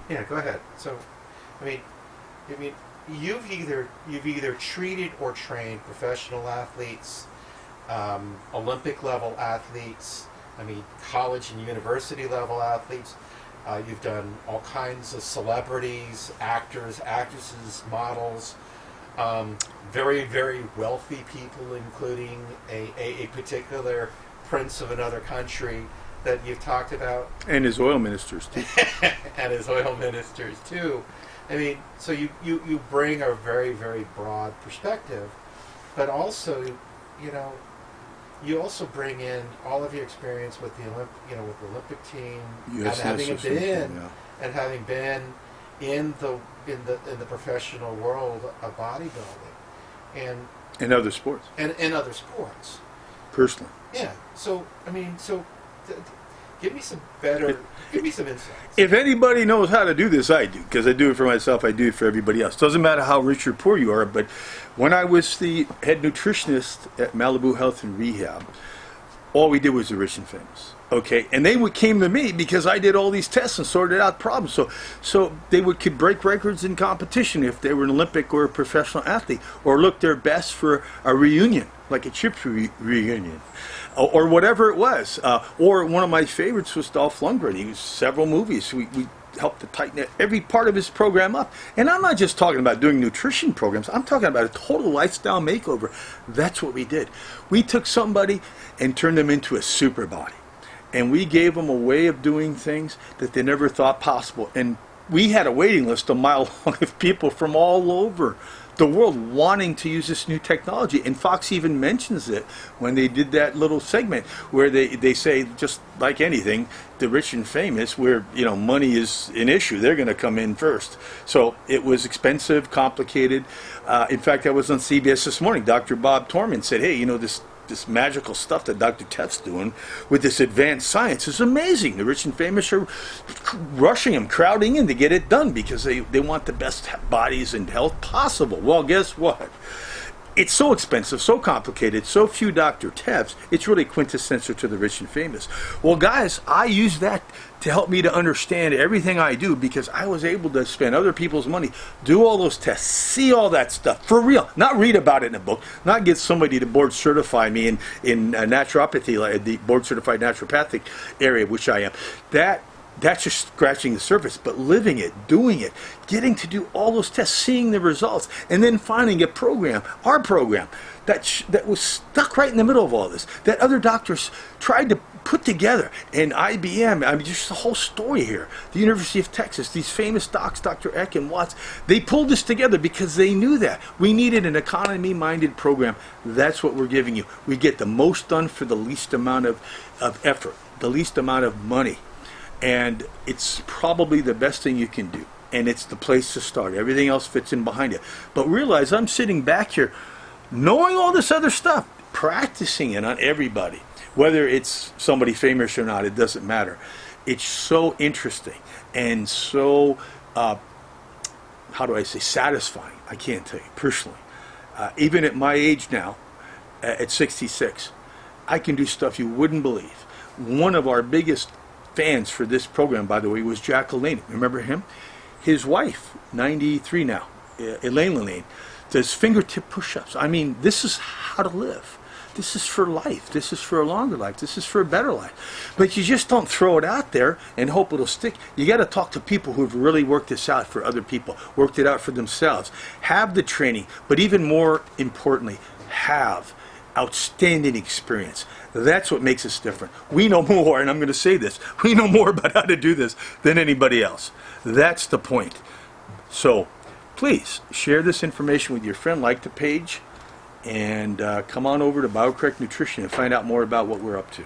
Yeah, go ahead. So, I mean, I mean, you've either treated or trained professional athletes, Olympic level athletes. I mean, college and university level athletes. You've done all kinds of celebrities, actors, actresses, models, very, very wealthy people, including a particular prince of another country that you've talked about. And his oil ministers, too. And his oil ministers, too. I mean, so you bring a very, very broad perspective, but also, you also bring in all of your experience with the with the Olympic team, and having been in the professional world of bodybuilding, and other sports, and other sports, personally. Yeah. So I mean, give me some insights. If anybody knows how to do this, I do, because I do it for myself. I do it for everybody else. Doesn't matter how rich or poor you are. But when I was the head nutritionist at Malibu Health and Rehab, all we did was the rich and famous. Okay, and they came to me because I did all these tests and sorted out problems. So they could break records in competition if they were an Olympic or a professional athlete, or look their best for a reunion, like a Chips reunion, or whatever it was. Or one of my favorites was Dolph Lundgren. He was several movies. We helped to tighten every part of his program up. And I'm not just talking about doing nutrition programs. I'm talking about a total lifestyle makeover. That's what we did. We took somebody and turned them into a super body. And we gave them a way of doing things that they never thought possible. And we had a waiting list a mile long of people from all over the world wanting to use this new technology. And Fox even mentions it when they did that little segment where they say, just like anything, the rich and famous, where money is an issue, they're going to come in first. So it was expensive, complicated. In fact, I was on CBS this morning. Dr. Bob Torman said, hey, this magical stuff that Dr. Tefft's doing with this advanced science is amazing. The rich and famous are rushing him, crowding in to get it done because they want the best bodies and health possible. Well, guess what? It's so expensive, so complicated, so few Dr. Teffts, it's really quintessential to the rich and famous. Well, guys, I use that to help me to understand everything I do, because I was able to spend other people's money, do all those tests, see all that stuff for real, not read about it in a book, not get somebody to board certify me in naturopathy, like the board certified naturopathic area, which I am. That's just scratching the surface, but living it, doing it, getting to do all those tests, seeing the results, and then finding a program, our program, that was stuck right in the middle of all this, that other doctors tried to put together, and IBM, I mean, just the whole story here. The University of Texas, these famous docs, Dr. Eck and Watts, they pulled this together because they knew that. We needed an economy-minded program. That's what we're giving you. We get the most done for the least amount of effort, the least amount of money. And it's probably the best thing you can do. And it's the place to start. Everything else fits in behind it. But realize I'm sitting back here knowing all this other stuff, practicing it on everybody. Whether it's somebody famous or not, it doesn't matter. It's so interesting and so, satisfying. I can't tell you personally. Even at my age now, at 66, I can do stuff you wouldn't believe. One of our biggest fans for this program, by the way, was Jack LaLanne. Remember him? His wife, 93 now, Elaine LaLanne, does fingertip push-ups. I mean, this is how to live. This is for life. This is for a longer life. This is for a better life. But you just don't throw it out there and hope it'll stick. You got to talk to people who've really worked this out for other people, worked it out for themselves, have the training, but even more importantly, have outstanding experience. That's what makes us different. We know more, and I'm going to say this, we know more about how to do this than anybody else. That's the point. So please share this information with your friend, like the page, and come on over to BioCorrect Nutrition and find out more about what we're up to.